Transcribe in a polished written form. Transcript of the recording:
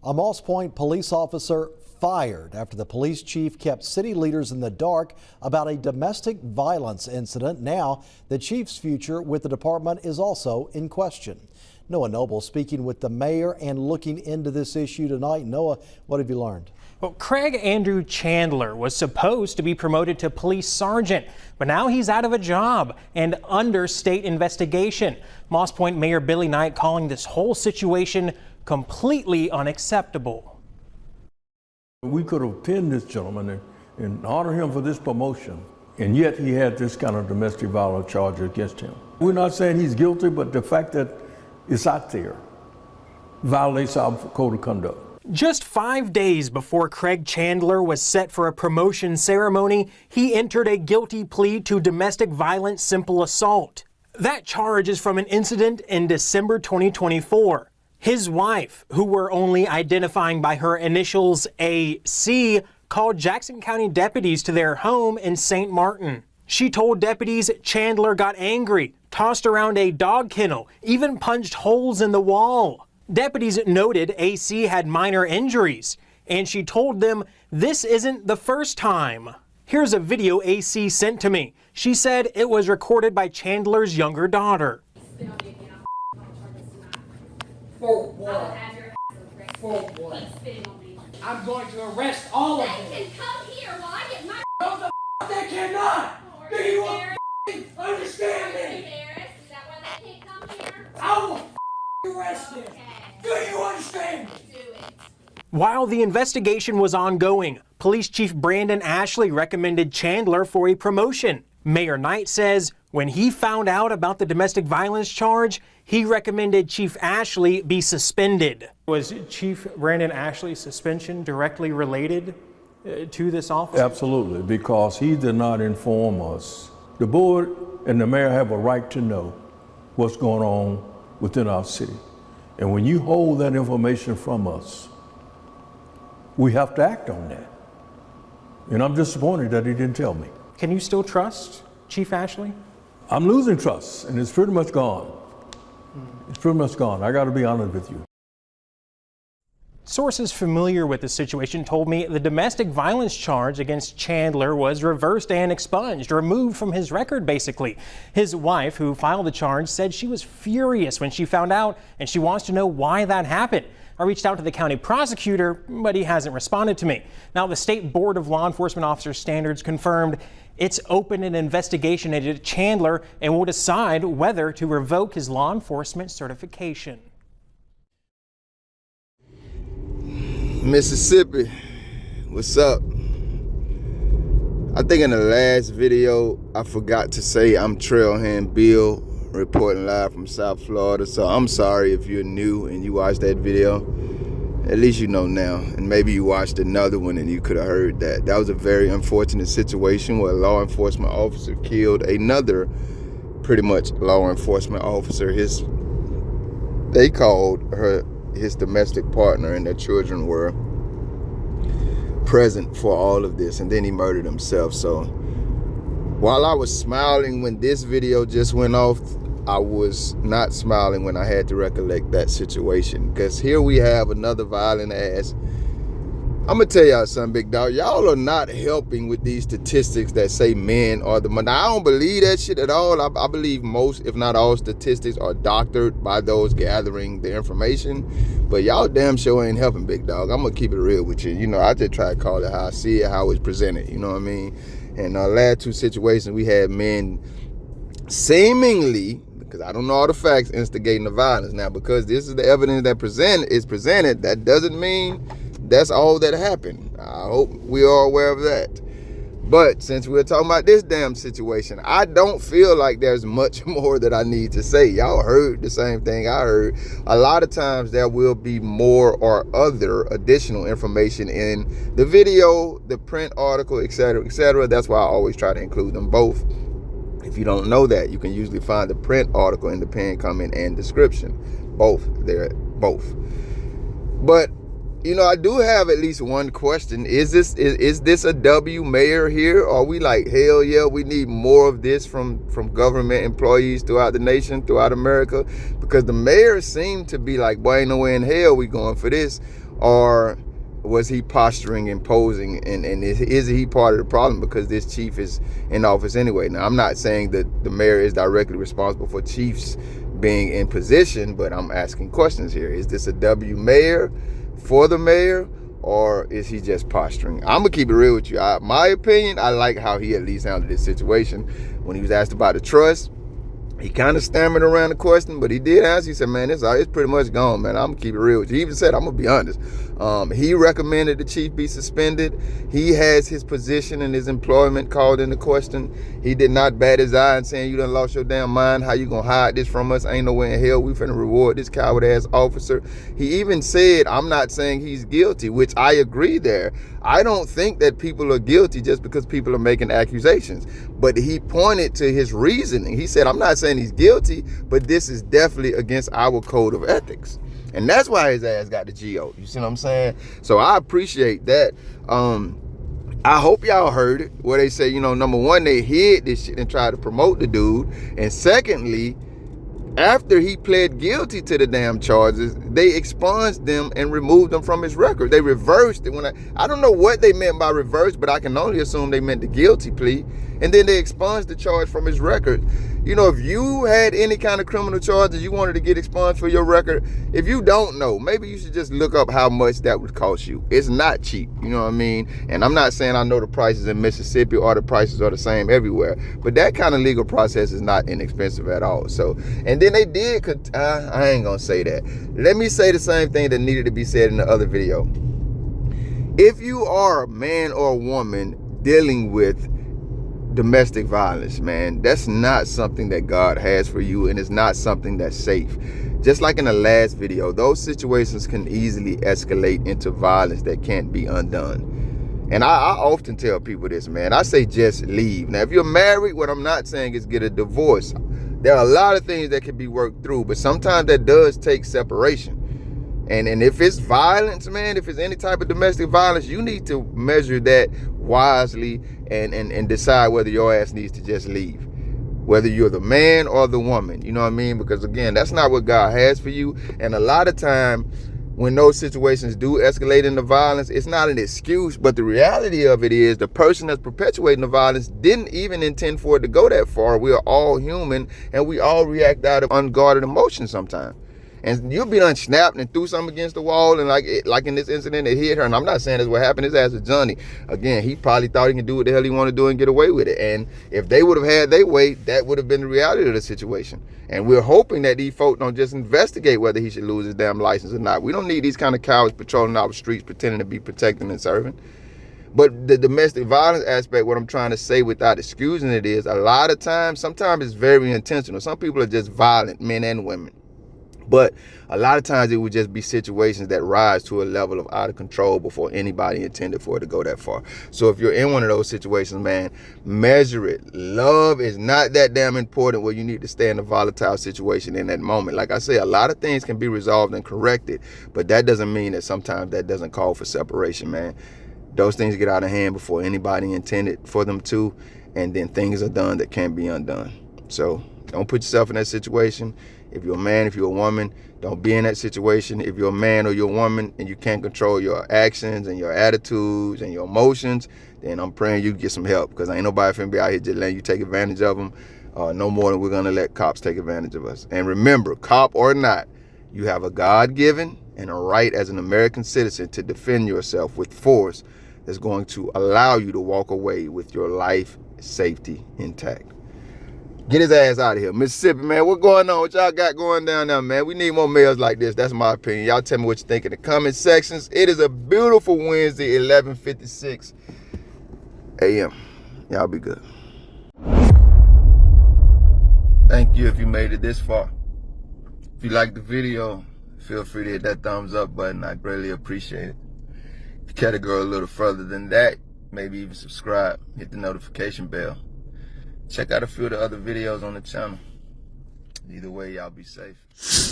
A Moss Point police officer fired after the police chief kept city leaders in the dark about a domestic violence incident. Now, the chief's future with the department is also in question. Noah Noble speaking with the mayor and looking into this issue tonight. Noah, what have you learned? Well, Craig Andrew Chandler was supposed to be promoted to police sergeant, but now he's out of a job and under state investigation. Moss Point Mayor Billy Knight calling this whole situation completely unacceptable. We could have pinned this gentleman and honored him for this promotion, and yet he had this kind of domestic violence charge against him. We're not saying he's guilty, but the fact that it's out there violates our code of conduct. Just 5 days before Craig Chandler was set for a promotion ceremony, he entered a guilty plea to domestic violence simple assault. That charge is from an incident in December 2024. His wife, who we're only identifying by her initials AC, called Jackson County deputies to their home in St. Martin. She told deputies Chandler got angry, tossed around a dog kennel, even punched holes in the wall. Deputies noted AC had minor injuries, and she told them this isn't the first time. Here's a video AC sent to me. She said it was recorded by Chandler's younger daughter. For what? For what? I'm going to arrest all of them. They can come here while I get my... No, the they cannot! Do you understand me? Is that why they can't come here? I will arrest them. Do you understand me? Do it. While the investigation was ongoing, Police Chief Brandon Ashley recommended Chandler for a promotion. Mayor Knight says when he found out about the domestic violence charge, he recommended Chief Ashley be suspended. Was Chief Brandon Ashley's suspension directly related to this officer? Absolutely, because he did not inform us. The board and the mayor have a right to know what's going on within our city. And when you hold that information from us, we have to act on that. And I'm disappointed that he didn't tell me. Can you still trust Chief Ashley? I'm losing trust, and it's pretty much gone. It's pretty much gone. I got to be honest with you. Sources familiar with the situation told me the domestic violence charge against Chandler was reversed and expunged, removed from his record basically. His wife, who filed the charge, said she was furious when she found out and she wants to know why that happened. I reached out to the county prosecutor, but he hasn't responded to me. Now, the State Board of Law Enforcement Officers Standards confirmed it's opened an investigation into Chandler and will decide whether to revoke his law enforcement certification. Mississippi, what's up? I think in the last video I forgot to say I'm Trailhand Bill, reporting live from South Florida. So I'm sorry if you're new and you watched that video. At least you know now, and maybe you watched another one and you could have heard that. That was a very unfortunate situation where a law enforcement officer killed another pretty much law enforcement officer. They called her his domestic partner, and their children were present for all of this, and then he murdered himself. So while I was smiling when this video just went off, I was not smiling when I had to recollect that situation, because here we have another violent ass. I'm gonna tell y'all something, big dog. Y'all are not helping with these statistics that say men are the money. I don't believe that shit at all. I believe most, if not all, statistics are doctored by those gathering the information. But y'all damn sure ain't helping, big dog. I'm gonna keep it real with you. You know, I just try to call it how I see it, how it's presented. You know what I mean? And our last two situations, we had men seemingly, because I don't know all the facts, instigating the violence. Now, because this is the evidence that is presented, that doesn't mean that's all that happened. I hope we are aware of that. But since we're talking about this damn situation, I don't feel like there's much more that I need to say. Y'all heard the same thing I heard. A lot of times there will be more or other additional information in the video, the print article, etc., etc. That's why I always try to include them both. If you don't know that, you can usually find the print article in the pinned comment and description. Both. They're both. But you know, I do have at least one question. Is this a W mayor here? Are we like, hell yeah, we need more of this from government employees throughout the nation, throughout America? Because the mayors seem to be like, boy, ain't no way in hell we going for this. or was he posturing and posing, and is he part of the problem because this chief is in office anyway? Now, I'm not saying that the mayor is directly responsible for chiefs being in position, but I'm asking questions here. Is this a W mayor for the mayor, or is he just posturing? I'm gonna keep it real with you. My opinion, I like how he at least handled this situation. When he was asked about the trust, he kind of stammered around the question, but he did answer. He said, man, it's pretty much gone, man. I'm going to keep it real with you. He even said, I'm going to be honest. He recommended the chief be suspended. He has his position and his employment called into question. He did not bat his eye and saying, you done lost your damn mind. How you going to hide this from us? Ain't no way in hell we finna reward this coward-ass officer. He even said, I'm not saying he's guilty, which I agree there. I don't think that people are guilty just because people are making accusations. But he pointed to his reasoning. He said, I'm not saying he's guilty, but this is definitely against our code of ethics. And that's why his ass got the GO. You see what I'm saying? So I appreciate that. I hope y'all heard it, where they say, number one, they hid this shit and tried to promote the dude. And secondly, after he pled guilty to the damn charges, they expunged them and removed them from his record. They reversed it. I don't know what they meant by reverse, but I can only assume they meant the guilty plea. And then they expunged the charge from his record. If you had any kind of criminal charges you wanted to get expunged for your record, if you don't know, maybe you should just look up how much that would cost you. It's not cheap, you know what I mean? And I'm not saying I know the prices in Mississippi or the prices are the same everywhere, but that kind of legal process is not inexpensive at all. So, and then they did, I ain't gonna say that. Let me say the same thing that needed to be said in the other video. If you are a man or a woman dealing with domestic violence, man, that's not something that God has for you, and it's not something that's safe. Just like in the last video, those situations can easily escalate into violence that can't be undone. And I often tell people this, man. I say just leave. Now, if you're married, what I'm not saying is get a divorce. There are a lot of things that can be worked through, but sometimes that does take separation. And if it's violence, man, if it's any type of domestic violence, you need to measure that wisely and decide whether your ass needs to just leave. Whether you're the man or the woman, you know what I mean? Because again, that's not what God has for you. And a lot of time when those situations do escalate into violence, it's not an excuse, but the reality of it is the person that's perpetuating the violence didn't even intend for it to go that far. We are all human and we all react out of unguarded emotion sometimes. And you'll be done snapped and threw something against the wall, and like in this incident, it hit her. And I'm not saying that's what happened. His ass was Johnny. Again, he probably thought he could do what the hell he wanted to do and get away with it. And if they would have had their way, that would have been the reality of the situation. And we're hoping that these folk don't just investigate whether he should lose his damn license or not. We don't need these kind of cowards patrolling our streets pretending to be protecting and serving. But the domestic violence aspect, what I'm trying to say without excusing it is, a lot of times, sometimes it's very intentional. Some people are just violent, men and women. But a lot of times it would just be situations that rise to a level of out of control before anybody intended for it to go that far. So if you're in one of those situations, man, measure it. Love is not that damn important where you need to stay in a volatile situation in that moment. Like I say, a lot of things can be resolved and corrected, but that doesn't mean that sometimes that doesn't call for separation, man. Those things get out of hand before anybody intended for them to, and then things are done that can't be undone. So don't put yourself in that situation. If you're a man, if you're a woman, don't be in that situation. If you're a man or you're a woman and you can't control your actions and your attitudes and your emotions, then I'm praying you get some help, because ain't nobody finna be out here just letting you take advantage of them no more than we're gonna let cops take advantage of us. And remember, cop or not, you have a God-given and a right as an American citizen to defend yourself with force that's going to allow you to walk away with your life safety intact. Get his ass out of here. Mississippi, man, what's going on? What y'all got going down there, man? We need more mayors like this. That's my opinion. Y'all tell me what you think in the comment sections. It is a beautiful Wednesday, 11:56 a.m. Y'all be good. Thank you if you made it this far. If you liked the video, feel free to hit that thumbs up button. I greatly appreciate it. If you care to go a little further than that, maybe even subscribe, hit the notification bell. Check out a few of the other videos on the channel. Either way, y'all be safe.